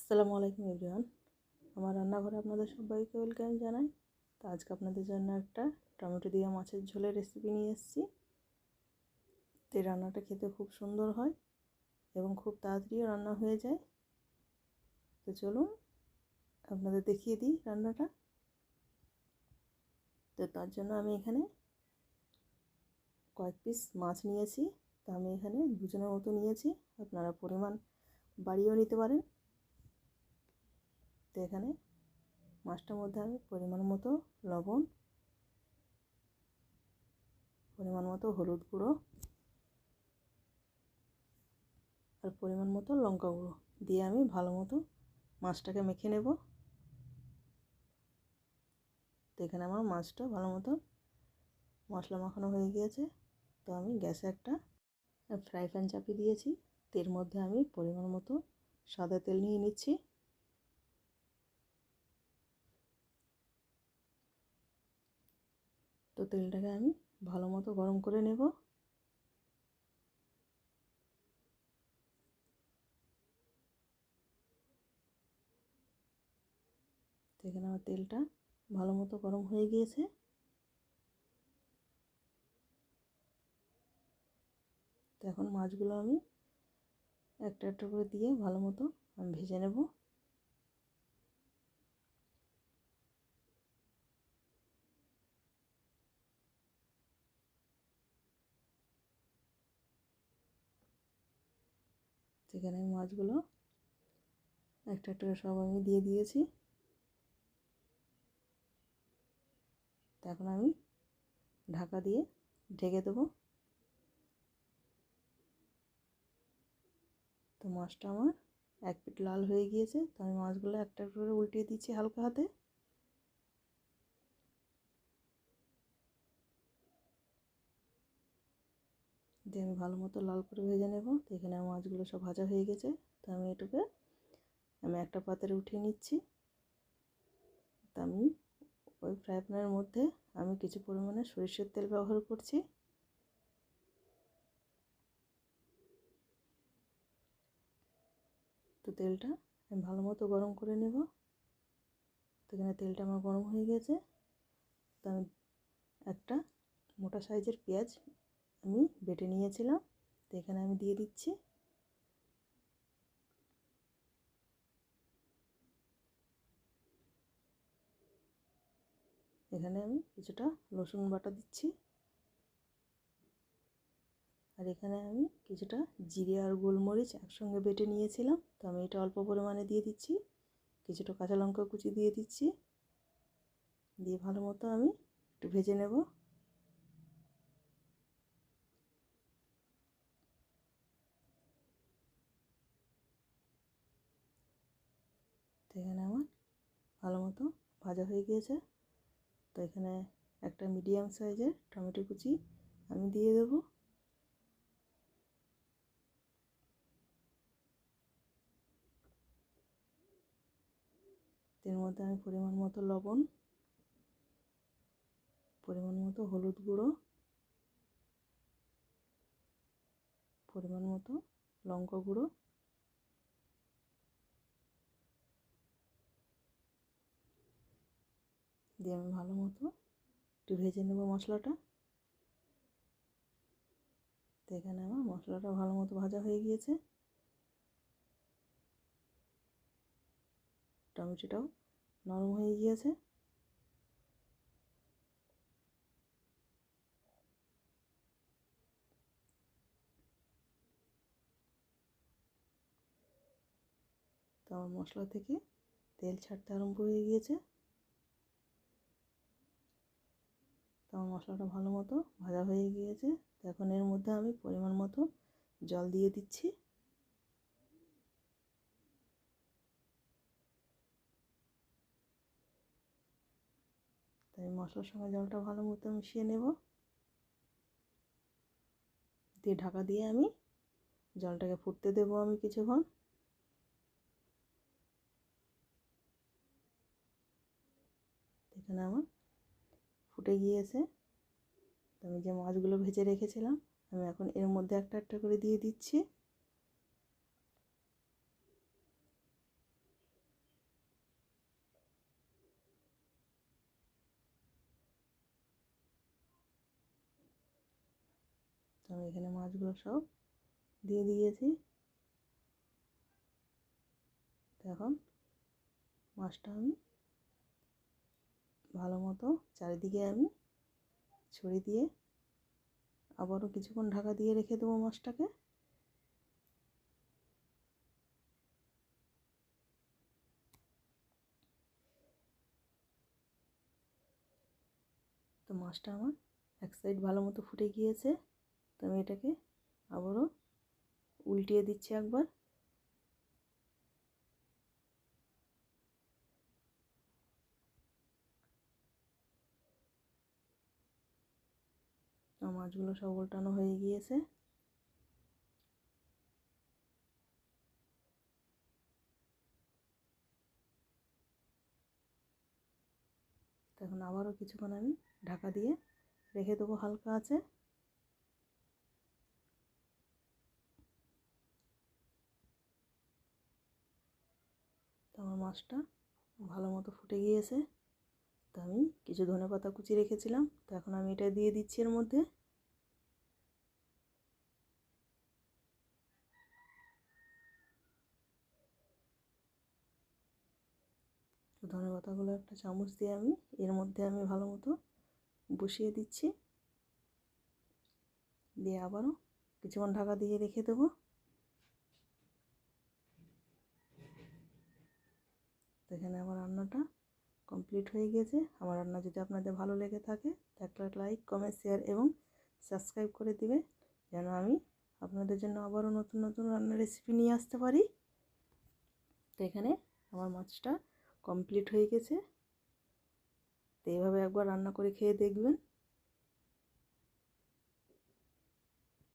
আসসালামু আলাইকুম এভরিওয়ান। আমার রান্নাঘরে আপনাদের সবাইকে ওয়েলকাম জানাই। তো আজকে আপনাদের জন্য একটা টমেটো দিয়ে মাছের ঝোলের রেসিপি নিয়ে এসেছি। তো এই রান্নাটা খেতে খুব সুন্দর হয় এবং খুব তাড়াতাড়িও রান্না হয়ে যায়। তো চলুন আপনাদের দেখিয়ে দিই রান্নাটা। তো তার জন্য আমি এখানে কয়েক পিস মাছ নিয়েছি। তো আমি এখানে দুজনের মতো নিয়েছি, আপনারা পরিমাণ বাড়িয়েও নিতে পারেন। তো এখানে মাছটার মধ্যে আমি পরিমাণ মতো লবণ, পরিমাণ মতো হলুদ গুঁড়ো আর পরিমাণ মতো লঙ্কা গুঁড়ো দিয়ে আমি ভালো মতো মাছটাকে মেখে নেব। তো এখানে আমার মাছটা ভালো মতো মশলা মাখানো হয়ে গিয়েছে। তো আমি গ্যাসে একটা ফ্রাই প্যান চাপিয়ে দিয়েছি। তের মধ্যে আমি পরিমাণ মতো সাদা তেল নিয়ে নিচ্ছি। তো তেলটাকে আমি ভালো মতো গরম করে নেব। তো এখানে আমার তেলটা ভালো মতো গরম হয়ে গিয়েছে। তো এখন মাছগুলো আমি একটা একটা করে দিয়ে ভালো মতো আমি ভেজে নেব। সেখানে মাছগুলো একটা একটা করে সব আমি দিয়ে দিয়েছি। তো এখন আমি ঢাকা দিয়ে ঢেকে দেবো। তো মাছটা আমার এক পিঠ লাল হয়ে গিয়েছে। তো আমি মাছগুলো একটা করে উল্টিয়ে দিচ্ছি হালকা হাতে। দিয়ে আমি ভালো মতো লাল করে ভেজে নেব। তো এখানে আমার মাছগুলো সব ভাজা হয়ে গেছে। তো আমি এটাকে একটা পাত্রে উঠিয়ে নিচ্ছি। তো আমি ওই ফ্রাই প্যানের মধ্যে আমি কিছু পরিমাণে সরিষার তেল ব্যবহার করছি। তো তেলটা আমি ভালো মতো গরম করে নেব। তো এখানে তেলটা আমার গরম হয়ে গেছে। তো আমি একটা মোটা সাইজের পেঁয়াজ আমি বেটে নিয়েছিলাম। তো এখানে আমি দিয়ে দিচ্ছি। এখানে আমি কিছুটা রসুন বাটা দিচ্ছি। আর এখানে আমি কিছুটা জিরে আর গোলমরিচ একসঙ্গে বেটে নিয়েছিলাম। তো আমি এটা অল্প পরিমাণে দিয়ে দিচ্ছি। কিছুটা কাঁচা লঙ্কা কুচি দিয়ে দিচ্ছি। দিয়ে ভালো মতো আমি একটু ভেজে নেব। তো এখানে আমার ভালো মতো ভাজা হয়ে গিয়েছে। তো এখানে একটা মিডিয়াম সাইজের টমেটো কুচি আমি দিয়ে দেব। এর মধ্যে আমি পরিমাণ মতো লবণ, পরিমাণ মতো হলুদ গুঁড়ো, পরিমাণ মতো লঙ্কা গুঁড়ো দিয়ে আমি ভালো মতো একটু ভেজে নেব মশলাটা। তো এখানে আমার মশলাটা ভালো মতো ভাজা হয়ে গিয়েছে। টমেটোটাও নরম হয়ে গিয়েছে। তো আমার মশলা থেকে তেল ছাড়তে আরম্ভ হয়ে গিয়েছে। তো আমার মশলাটা ভালো মতো ভাজা হয়ে গিয়েছে। তো এখন এর মধ্যে আমি পরিমাণ মতো জল দিয়ে দিচ্ছি। তো এই মশলার সঙ্গে জলটা ভালো মতো মিশিয়ে নেব। দিয়ে ঢাকা দিয়ে আমি জলটাকে ফুটতে দেবো আমি কিছুক্ষণ। এখানে আমার ফুটে গিয়েছে। তো আমি যে মাছগুলো ভেজে রেখেছিলাম আমি এখন এর মধ্যে একটা একটা করে দিয়ে দিচ্ছি। তো আমি এখানে মাছগুলো সব দিয়ে দিয়েছি। তো এখন মাছটা আমি ভালো মতো চারিদিকে আমি ছড়িয়ে দিয়ে আবারও কিছুক্ষণ ঢাকা দিয়ে রেখে দেবো মাছটাকে। তো মাছটা আমার এক সাইড ভালো মতো ফুটে গিয়েছে। তো আমি এটাকে আবারও উল্টিয়ে দিচ্ছি একবার। মাছগুলো সব উল্টানো হয়ে গিয়েছে। তখন আবারও কিছুক্ষণ আমি ঢাকা দিয়ে রেখে দেবো হালকা আছে। তো আমার মাছটা ভালো মতো ফুটে গিয়েছে। তো আমি কিছু ধনেপাতা কুচি রেখেছিলাম, তো এখন আমি এটা দিয়ে দিচ্ছি এর মধ্যে। তো ধনেপাতাগুলো একটা চামচ দিয়ে আমি এর মধ্যে আমি ভালো মতো বসিয়ে দিচ্ছি, দিয়ে আবারও কিছুক্ষণ ঢাকা দিয়ে রেখে দেবো। তো এখানে আমার রান্নাটা কমপ্লিট হয়ে গিয়েছে। আমার রান্না যদি আপনাদের ভালো লেগে থাকে তো একটা লাইক, কমেন্ট, শেয়ার এবং সাবস্ক্রাইব করে দিবে, যেন আমি আপনাদের জন্য আবারও নতুন নতুন রান্নার রেসিপি নিয়ে আসতে পারি। তো এখানে আমার মাছটা কমপ্লিট হয়ে গেছে। তো এইভাবে একবার রান্না করে খেয়ে দেখবেন।